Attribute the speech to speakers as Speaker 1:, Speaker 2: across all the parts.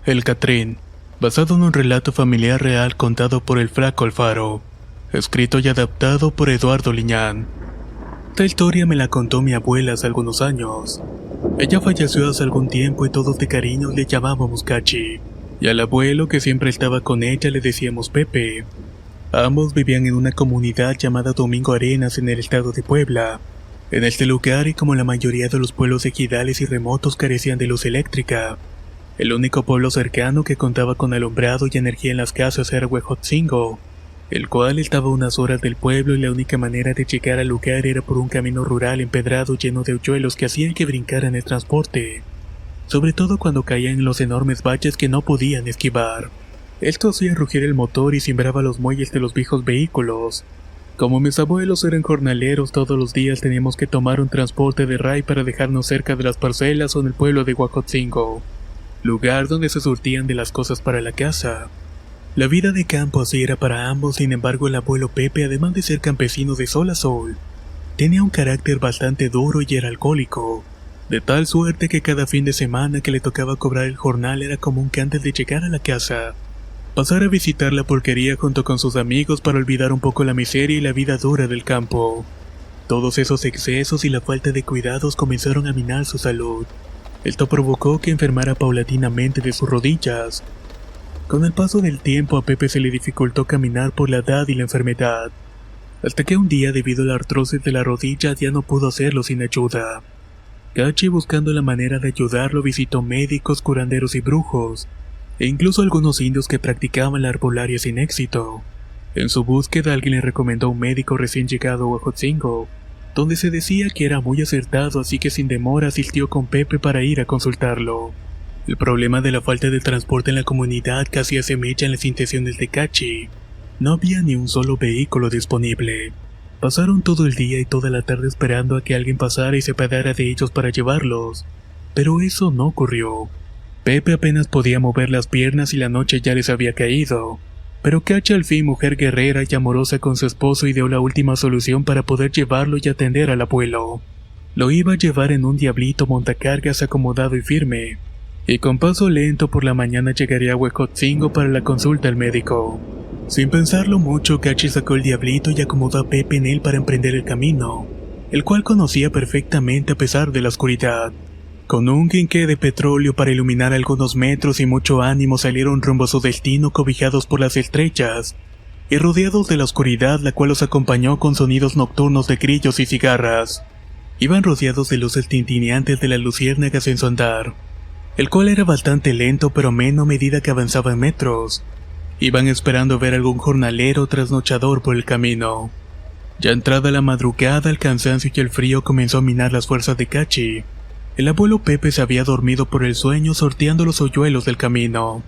Speaker 1: El Catrín, basado en un relato familiar real contado por el Flaco Alfaro, escrito y adaptado por Eduardo Liñán. Esta historia me la contó mi abuela hace algunos años. Ella falleció hace algún tiempo y todos de cariño le llamábamos Cachi, y al abuelo que siempre estaba con ella le decíamos Pepe. Ambos vivían en una comunidad llamada Domingo Arenas en el estado de Puebla. En este lugar, y como la mayoría de los pueblos ejidales y remotos carecían de luz eléctrica, el único pueblo cercano que contaba con alumbrado y energía en las casas era Huejotzingo, el cual estaba a unas horas del pueblo y la única manera de llegar al lugar era por un camino rural empedrado lleno de hoyuelos que hacían que brincaran el transporte, sobre todo cuando caían en los enormes baches que no podían esquivar. Esto hacía rugir el motor y cimbraba los muelles de los viejos vehículos. Como mis abuelos eran jornaleros, todos los días teníamos que tomar un transporte de ray para dejarnos cerca de las parcelas o en el pueblo de Huejotzingo, lugar donde se surtían de las cosas para la casa. La vida de campo así era para ambos. Sin embargo, el abuelo Pepe, además de ser campesino de sol a sol, tenía un carácter bastante duro y era alcohólico, de tal suerte que cada fin de semana que le tocaba cobrar el jornal era común que antes de llegar a la casa pasara a visitar la pulquería junto con sus amigos para olvidar un poco la miseria y la vida dura del campo. Todos esos excesos y la falta de cuidados comenzaron a minar su salud. Esto provocó que enfermara paulatinamente de sus rodillas. Con el paso del tiempo a Pepe se le dificultó caminar por la edad y la enfermedad, hasta que un día, debido a la artrosis de la rodilla, ya no pudo hacerlo sin ayuda. Cachi, buscando la manera de ayudarlo, visitó médicos, curanderos y brujos, e incluso algunos indios que practicaban la herbolaria sin éxito. En su búsqueda alguien le recomendó a un médico recién llegado a Huejotzingo, donde se decía que era muy acertado, así que sin demora asistió con Pepe para ir a consultarlo. El problema de la falta de transporte en la comunidad casi asemeja en las intenciones de Cachi. No había ni un solo vehículo disponible. Pasaron todo el día y toda la tarde esperando a que alguien pasara y se apiadara de ellos para llevarlos, pero eso no ocurrió. Pepe apenas podía mover las piernas y la noche ya les había caído, pero Cachi, al fin mujer guerrera y amorosa con su esposo, ideó la última solución para poder llevarlo y atender al abuelo. Lo iba a llevar en un diablito montacargas acomodado y firme, y con paso lento por la mañana llegaría a Huejotzingo para la consulta al médico. Sin pensarlo mucho, Cachi sacó el diablito y acomodó a Pepe en él para emprender el camino, el cual conocía perfectamente a pesar de la oscuridad. Con un quinqué de petróleo para iluminar algunos metros y mucho ánimo salieron rumbo a su destino, cobijados por las estrellas y rodeados de la oscuridad, la cual los acompañó con sonidos nocturnos de grillos y cigarras. Iban rodeados de luces tintineantes de las luciérnagas en su andar, el cual era bastante lento pero ameno a medida que avanzaba en metros. Iban esperando ver algún jornalero trasnochador por el camino. Ya entrada la madrugada, el cansancio y el frío comenzó a minar las fuerzas de Cachi. El abuelo Pepe se había dormido por el sueño, sorteando los hoyuelos del camino.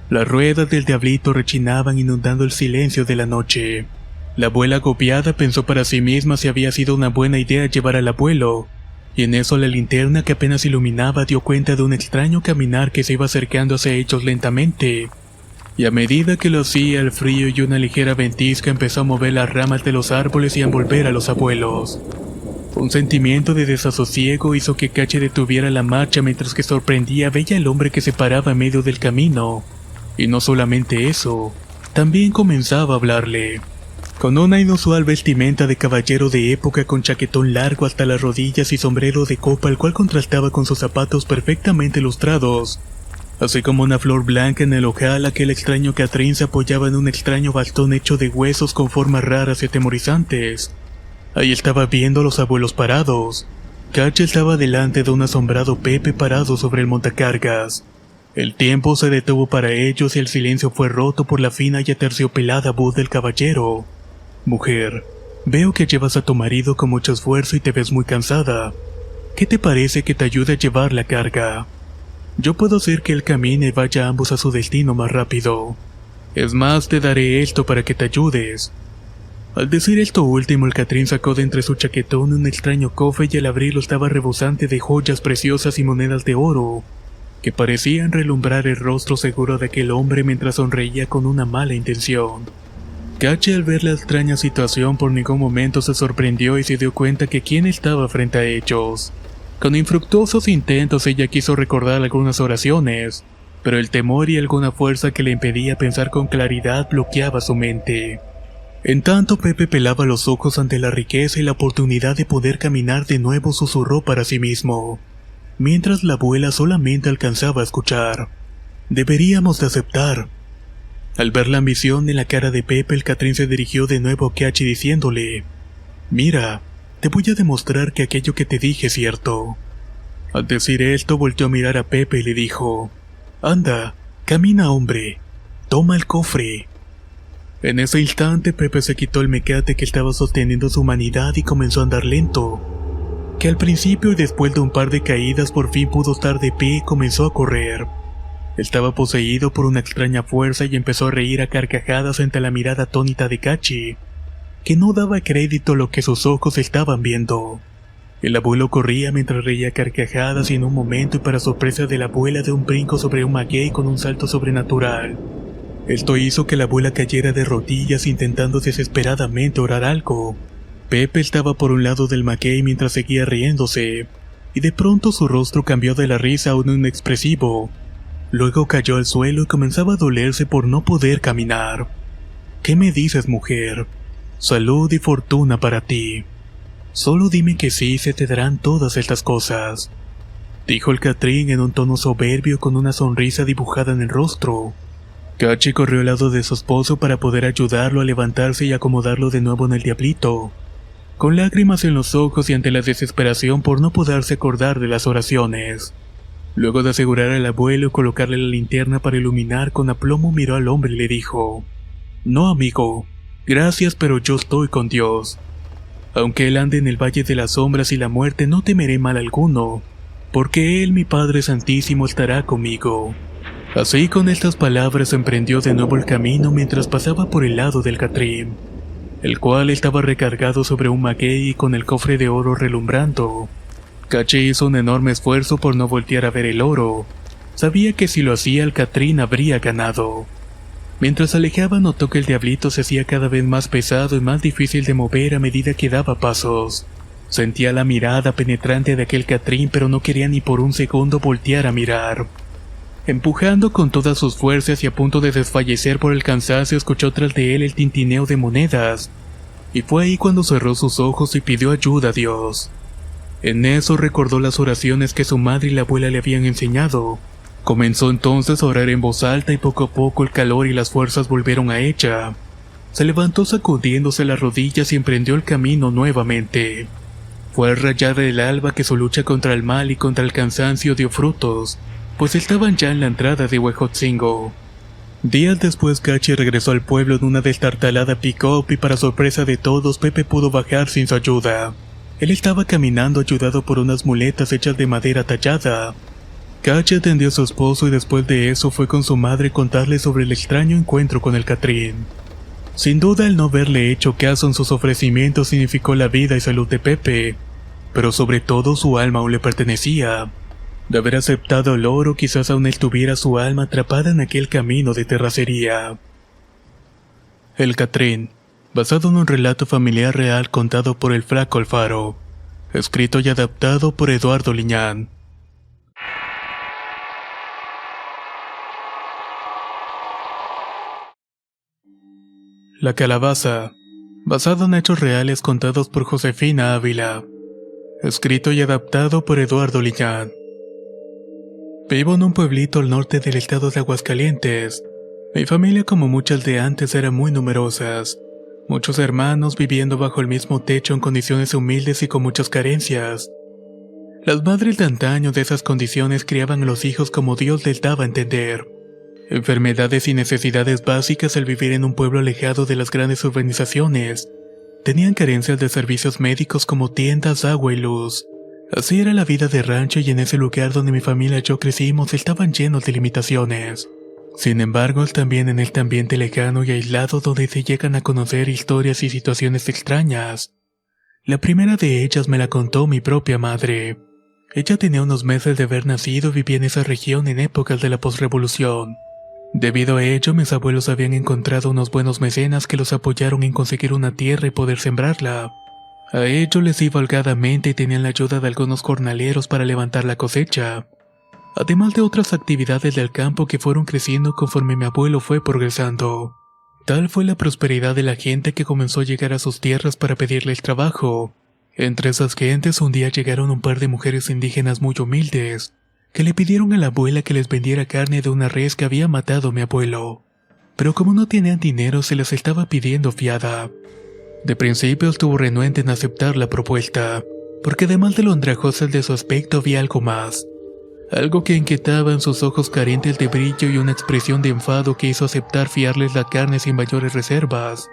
Speaker 1: Las ruedas del diablito rechinaban, inundando el silencio de la noche. La abuela, agobiada, pensó para sí misma si había sido una buena idea llevar al abuelo, y en eso la linterna que apenas iluminaba dio cuenta de un extraño caminar que se iba acercando hacia ellos lentamente, y a medida que lo hacía, el frío y una ligera ventisca empezó a mover las ramas de los árboles y a envolver a los abuelos. Un sentimiento de desasosiego hizo que Cachi detuviera la marcha mientras que sorprendía veía al hombre que se paraba en medio del camino. Y no solamente eso, también comenzaba a hablarle. Con una inusual vestimenta de caballero de época, con chaquetón largo hasta las rodillas y sombrero de copa, el cual contrastaba con sus zapatos perfectamente lustrados, así como una flor blanca en el ojal, aquel extraño Catrín se apoyaba en un extraño bastón hecho de huesos con formas raras y atemorizantes. Ahí estaba viendo a los abuelos parados. Cachi estaba delante de un asombrado Pepe parado sobre el montacargas. El tiempo se detuvo para ellos y el silencio fue roto por la fina y aterciopelada voz del caballero. Mujer, veo que llevas a tu marido con mucho esfuerzo y te ves muy cansada. ¿Qué te parece que te ayude a llevar la carga? Yo puedo hacer que él camine y vaya ambos a su destino más rápido. Es más, te daré esto para que te ayudes. Al decir esto último, el Catrín sacó de entre su chaquetón un extraño cofre y al abrirlo estaba rebosante de joyas preciosas y monedas de oro, que parecían relumbrar el rostro seguro de aquel hombre mientras sonreía con una mala intención. Cachi, al ver la extraña situación, por ningún momento se sorprendió y se dio cuenta que quién estaba frente a ellos. Con infructuosos intentos ella quiso recordar algunas oraciones, pero el temor y alguna fuerza que le impedía pensar con claridad bloqueaba su mente. En tanto Pepe pelaba los ojos ante la riqueza y la oportunidad de poder caminar de nuevo, susurró para sí mismo, mientras la abuela solamente alcanzaba a escuchar: deberíamos de aceptar. Al ver la ambición en la cara de Pepe, el Catrín se dirigió de nuevo a Kachi diciéndole: mira, te voy a demostrar que aquello que te dije es cierto. Al decir esto, volteó a mirar a Pepe y le dijo: anda, camina, hombre, toma el cofre. En ese instante Pepe se quitó el mecate que estaba sosteniendo su humanidad y comenzó a andar lento, que al principio y después de un par de caídas por fin pudo estar de pie y comenzó a correr. Estaba poseído por una extraña fuerza y empezó a reír a carcajadas ante la mirada atónita de Kachi, que no daba crédito a lo que sus ojos estaban viendo. El abuelo corría mientras reía a carcajadas y en un momento, y para sorpresa de la abuela, de un brinco sobre un maguey con un salto sobrenatural. Esto hizo que la abuela cayera de rodillas intentando desesperadamente orar algo. Pepe estaba por un lado del maguey mientras seguía riéndose, y de pronto su rostro cambió de la risa a uno inexpresivo. Luego cayó al suelo y comenzaba a dolerse por no poder caminar. ¿Qué me dices, mujer? Salud y fortuna para ti. Solo dime que sí y se te darán todas estas cosas, dijo el Catrín en un tono soberbio con una sonrisa dibujada en el rostro. Kachi corrió al lado de su esposo para poder ayudarlo a levantarse y acomodarlo de nuevo en el diablito, con lágrimas en los ojos y ante la desesperación por no poderse acordar de las oraciones. Luego de asegurar al abuelo y colocarle la linterna para iluminar, con aplomo miró al hombre y le dijo: no, amigo, gracias, pero yo estoy con Dios. Aunque él ande en el valle de las sombras y la muerte, no temeré mal alguno, porque él, mi Padre Santísimo, estará conmigo. Así, con estas palabras emprendió de nuevo el camino mientras pasaba por el lado del Catrín, el cual estaba recargado sobre un maguey y con el cofre de oro relumbrando. Kachi hizo un enorme esfuerzo por no voltear a ver el oro. Sabía que si lo hacía, el Catrín habría ganado. Mientras se alejaba, notó que el diablito se hacía cada vez más pesado y más difícil de mover a medida que daba pasos. Sentía la mirada penetrante de aquel Catrín, pero no quería ni por un segundo voltear a mirar. Empujando con todas sus fuerzas y a punto de desfallecer por el cansancio, escuchó tras de él el tintineo de monedas, y fue ahí cuando cerró sus ojos y pidió ayuda a Dios. En eso recordó las oraciones que su madre y la abuela le habían enseñado. Comenzó entonces a orar en voz alta y poco a poco el calor y las fuerzas volvieron a ella. Se levantó sacudiéndose las rodillas y emprendió el camino nuevamente. Fue al rayar del alba que su lucha contra el mal y contra el cansancio dio frutos, pues estaban ya en la entrada de Huejotzingo. Días después, Kachi regresó al pueblo en una destartalada pick-up y para sorpresa de todos, Pepe pudo bajar sin su ayuda. Él estaba caminando ayudado por unas muletas hechas de madera tallada. Kachi atendió a su esposo y después de eso fue con su madre a contarle sobre el extraño encuentro con el Catrín. Sin duda, el no haberle hecho caso en sus ofrecimientos significó la vida y salud de Pepe, pero sobre todo su alma aún le pertenecía. De haber aceptado el oro, quizás aún estuviera su alma atrapada en aquel camino de terracería. El Catrín, basado en un relato familiar real contado por el Flaco Alfaro, escrito y adaptado por Eduardo Liñán. La calabaza, basado en hechos reales contados por Josefina Ávila, escrito y adaptado por Eduardo Liñán. Vivo en un pueblito al norte del estado de Aguascalientes. Mi familia, como muchas de antes, eran muy numerosas. Muchos hermanos viviendo bajo el mismo techo en condiciones humildes y con muchas carencias. Las madres de antaño de esas condiciones criaban a los hijos como Dios les daba a entender. Enfermedades y necesidades básicas al vivir en un pueblo alejado de las grandes urbanizaciones. Tenían carencias de servicios médicos como tiendas, agua y luz. Así era la vida de rancho y en ese lugar donde mi familia y yo crecimos estaban llenos de limitaciones. Sin embargo, también en este ambiente lejano y aislado donde se llegan a conocer historias y situaciones extrañas. La primera de ellas me la contó mi propia madre. Ella tenía unos meses de haber nacido y vivía en esa región en épocas de la posrevolución. Debido a ello, mis abuelos habían encontrado unos buenos mecenas que los apoyaron en conseguir una tierra y poder sembrarla. A ello les iba holgadamente y tenían la ayuda de algunos jornaleros para levantar la cosecha. además de otras actividades del campo que fueron creciendo conforme mi abuelo fue progresando. Tal fue la prosperidad de la gente que comenzó a llegar a sus tierras para pedirles trabajo. Entre esas gentes un día llegaron un par de mujeres indígenas muy humildes, que le pidieron a la abuela que les vendiera carne de una res que había matado mi abuelo. Pero como no tenían dinero se les estaba pidiendo fiada. De principio estuvo renuente en aceptar la propuesta, porque además de lo andrajosas de su aspecto había algo más. Algo que inquietaba en sus ojos carentes de brillo y una expresión de enfado que hizo aceptar fiarles la carne sin mayores reservas.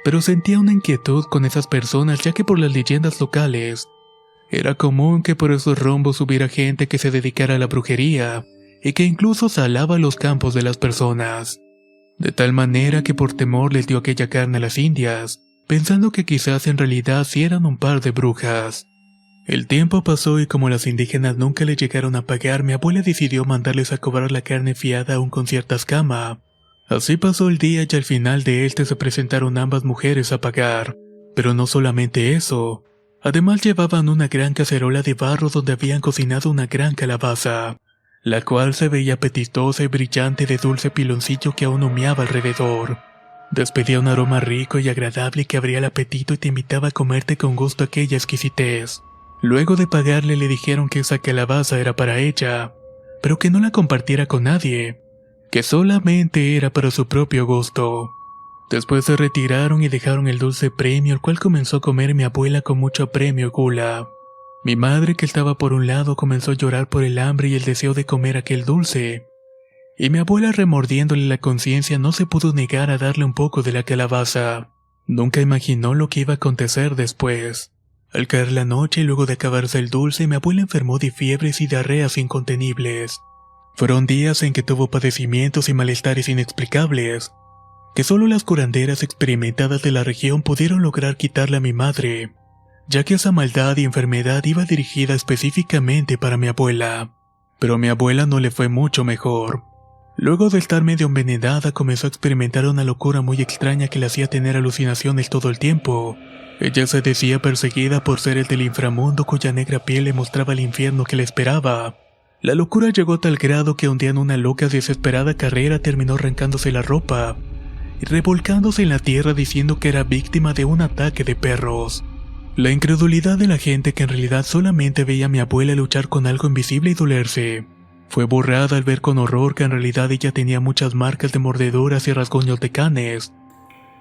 Speaker 1: Pero sentía una inquietud con esas personas ya que por las leyendas locales, era común que por esos rumbos hubiera gente que se dedicara a la brujería y que incluso salaba los campos de las personas. De tal manera que por temor les dio aquella carne a las indias, pensando que quizás en realidad sí eran un par de brujas. El tiempo pasó y como las indígenas nunca le llegaron a pagar, mi abuela decidió mandarles a cobrar la carne fiada aún con cierta escama. Así pasó el día y al final de este se presentaron ambas mujeres a pagar. Pero no solamente eso, además llevaban una gran cacerola de barro donde habían cocinado una gran calabaza, la cual se veía apetitosa y brillante de dulce piloncillo que aún humeaba alrededor. Despedía un aroma rico y agradable que abría el apetito y te invitaba a comerte con gusto aquella exquisitez. Luego de pagarle le dijeron que esa calabaza era para ella, pero que no la compartiera con nadie, que solamente era para su propio gusto. Después se retiraron y dejaron el dulce premio, el cual comenzó a comer mi abuela con mucho apremio y gula. Mi madre, que estaba por un lado, comenzó a llorar por el hambre y el deseo de comer aquel dulce, y mi abuela, remordiéndole la conciencia, no se pudo negar a darle un poco de la calabaza. Nunca imaginó lo que iba a acontecer después. Al caer la noche y luego de acabarse el dulce, mi abuela enfermó de fiebres y diarreas incontenibles. Fueron días en que tuvo padecimientos y malestares inexplicables, que solo las curanderas experimentadas de la región pudieron lograr quitarle a mi madre, ya que esa maldad y enfermedad iba dirigida específicamente para mi abuela. Pero a mi abuela no le fue mucho mejor. Luego de estar medio envenenada, comenzó a experimentar una locura muy extraña que le hacía tener alucinaciones todo el tiempo. Ella se decía perseguida por seres del inframundo cuya negra piel le mostraba el infierno que le esperaba. La locura llegó a tal grado que un día en una loca desesperada carrera terminó arrancándose la ropa y revolcándose en la tierra diciendo que era víctima de un ataque de perros. La incredulidad de la gente, que en realidad solamente veía a mi abuela luchar con algo invisible y dolerse, fue borrada al ver con horror que en realidad ella tenía muchas marcas de mordeduras y rasguños de canes,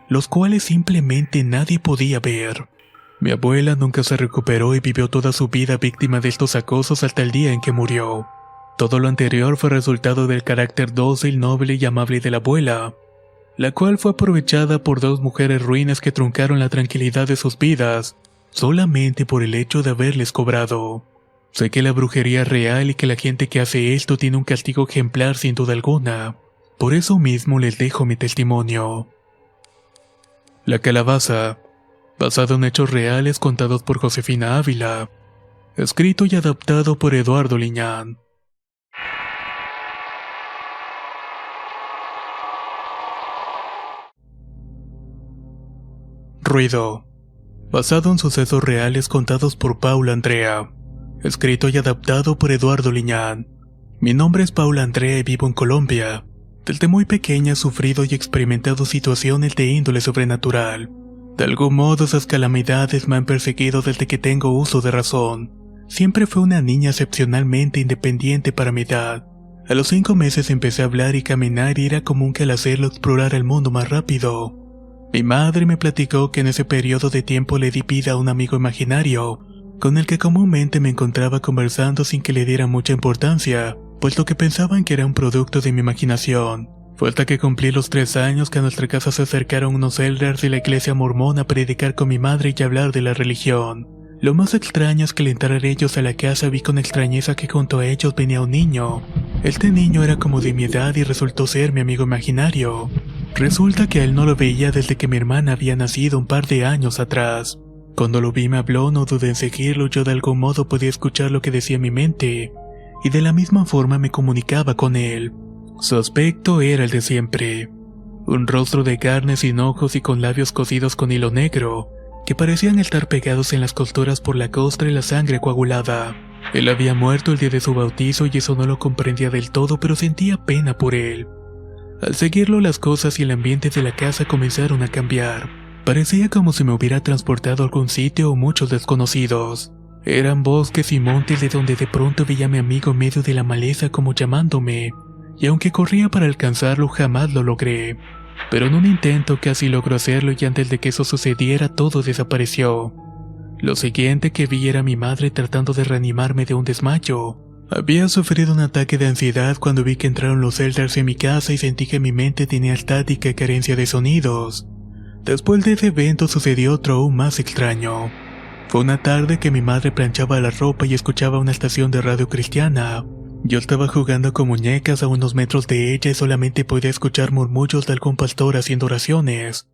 Speaker 1: los cuales simplemente nadie podía ver. Mi abuela nunca se recuperó y vivió toda su vida víctima de estos acosos hasta el día en que murió. Todo lo anterior fue resultado del carácter dócil, noble y amable de la abuela, la cual fue aprovechada por dos mujeres ruinas que truncaron la tranquilidad de sus vidas, solamente por el hecho de haberles cobrado. Sé que la brujería es real y que la gente que hace esto tiene un castigo ejemplar sin duda alguna. Por eso mismo les dejo mi testimonio. La calabaza, basado en hechos reales contados por Josefina Ávila, escrito y adaptado por Eduardo Liñán. Ruido, basado en sucesos reales contados por Paula Andrea, escrito y adaptado por Eduardo Liñán. Mi nombre es Paula Andrea y vivo en Colombia. Desde muy pequeña he sufrido y experimentado situaciones de índole sobrenatural. De algún modo esas calamidades me han perseguido desde que tengo uso de razón. Siempre fui una niña excepcionalmente independiente para mi edad. A los 5 meses empecé a hablar y caminar y era común que al hacerlo explorara el mundo más rápido. Mi madre me platicó que en ese periodo de tiempo le di vida a un amigo imaginario, con el que comúnmente me encontraba conversando sin que le diera mucha importancia, puesto que pensaban que era un producto de mi imaginación. Fue hasta que cumplí los 3 años que a nuestra casa se acercaron unos elders de la iglesia mormona a predicar con mi madre y hablar de la religión. Lo más extraño es que al entrar ellos a la casa vi con extrañeza que junto a ellos venía un niño. Este niño era como de mi edad y resultó ser mi amigo imaginario. Resulta que a él no lo veía desde que mi hermana había nacido un par de años atrás. Cuando lo vi me habló, no dudé en seguirlo, yo de algún modo podía escuchar lo que decía mi mente, y de la misma forma me comunicaba con él. Su aspecto era el de siempre. Un rostro de carne sin ojos y con labios cosidos con hilo negro, que parecían estar pegados en las costuras por la costra y la sangre coagulada. Él había muerto el día de su bautizo y eso no lo comprendía del todo, pero sentía pena por él. Al seguirlo, las cosas y el ambiente de la casa comenzaron a cambiar. Parecía como si me hubiera transportado a algún sitio o muchos desconocidos. Eran bosques y montes de donde de pronto veía a mi amigo en medio de la maleza como llamándome, y aunque corría para alcanzarlo jamás lo logré. Pero en un intento casi logró hacerlo y antes de que eso sucediera todo desapareció. Lo siguiente que vi era a mi madre tratando de reanimarme de un desmayo. Había sufrido un ataque de ansiedad cuando vi que entraron los Elders en mi casa y sentí que mi mente tenía estática y carencia de sonidos. Después de ese evento sucedió otro aún más extraño. Fue una tarde que mi madre planchaba la ropa y escuchaba una estación de radio cristiana. Yo estaba jugando con muñecas a unos metros de ella y solamente podía escuchar murmullos de algún pastor haciendo oraciones.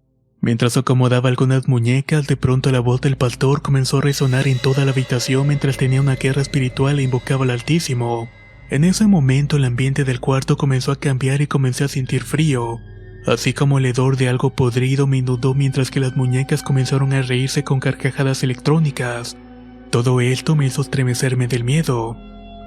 Speaker 1: Mientras acomodaba algunas muñecas, de pronto la voz del pastor comenzó a resonar en toda la habitación mientras tenía una guerra espiritual e invocaba al Altísimo. En ese momento el ambiente del cuarto comenzó a cambiar y comencé a sentir frío, así como el hedor de algo podrido me inundó mientras que las muñecas comenzaron a reírse con carcajadas electrónicas. Todo esto me hizo estremecerme del miedo.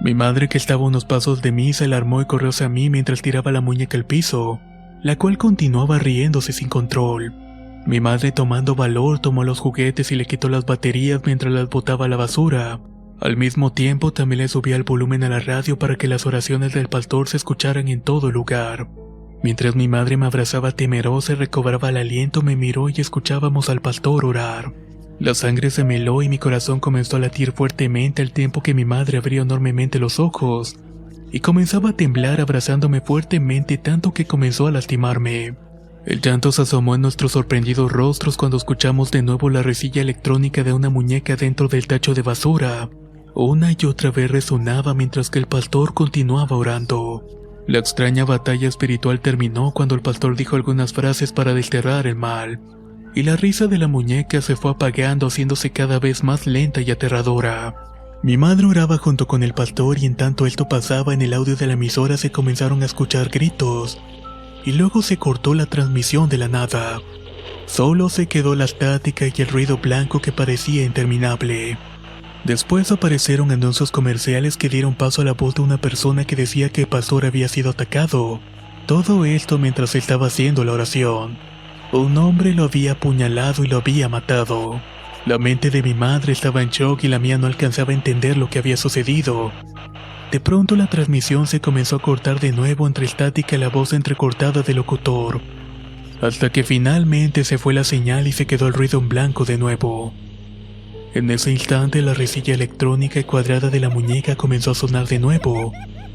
Speaker 1: Mi madre, que estaba a unos pasos de mí, se alarmó y corrió hacia mí mientras tiraba la muñeca al piso, la cual continuaba riéndose sin control. Mi madre, tomando valor, tomó los juguetes y le quitó las baterías mientras las botaba a la basura. Al mismo tiempo también le subía el volumen a la radio para que las oraciones del pastor se escucharan en todo lugar. Mientras mi madre me abrazaba temerosa y recobraba el aliento, me miró y escuchábamos al pastor orar. La sangre se me heló y mi corazón comenzó a latir fuertemente al tiempo que mi madre abrió enormemente los ojos y comenzaba a temblar abrazándome fuertemente tanto que comenzó a lastimarme. El llanto se asomó en nuestros sorprendidos rostros cuando escuchamos de nuevo la risilla electrónica de una muñeca dentro del tacho de basura. Una y otra vez resonaba mientras que el pastor continuaba orando. La extraña batalla espiritual terminó cuando el pastor dijo algunas frases para desterrar el mal, y la risa de la muñeca se fue apagando, haciéndose cada vez más lenta y aterradora. Mi madre oraba junto con el pastor y en tanto esto pasaba, en el audio de la emisora se comenzaron a escuchar gritos, y luego se cortó la transmisión de la nada. Solo se quedó la estática y el ruido blanco que parecía interminable. Después aparecieron anuncios comerciales que dieron paso a la voz de una persona que decía que el pastor había sido atacado. Todo esto mientras estaba haciendo la oración. Un hombre lo había apuñalado y lo había matado. La mente de mi madre estaba en shock y la mía no alcanzaba a entender lo que había sucedido. De pronto la transmisión se comenzó a cortar de nuevo entre estática y la voz entrecortada del locutor, hasta que finalmente se fue la señal y se quedó el ruido en blanco de nuevo. En ese instante la risilla electrónica y cuadrada de la muñeca comenzó a sonar de nuevo,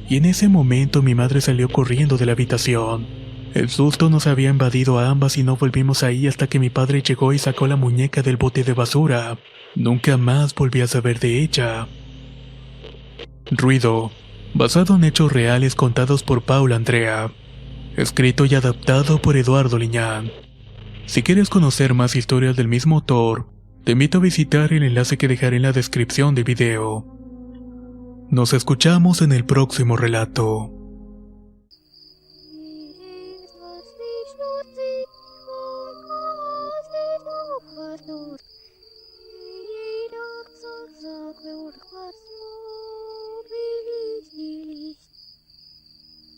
Speaker 1: y en ese momento mi madre salió corriendo de la habitación. El susto nos había invadido a ambas y no volvimos ahí hasta que mi padre llegó y sacó la muñeca del bote de basura. Nunca más volví a saber de ella. Ruido, basado en hechos reales contados por Paula Andrea. Escrito y adaptado por Eduardo Liñán. Si quieres conocer más historias del mismo autor, te invito a visitar el enlace que dejaré en la descripción del video. Nos escuchamos en el próximo relato.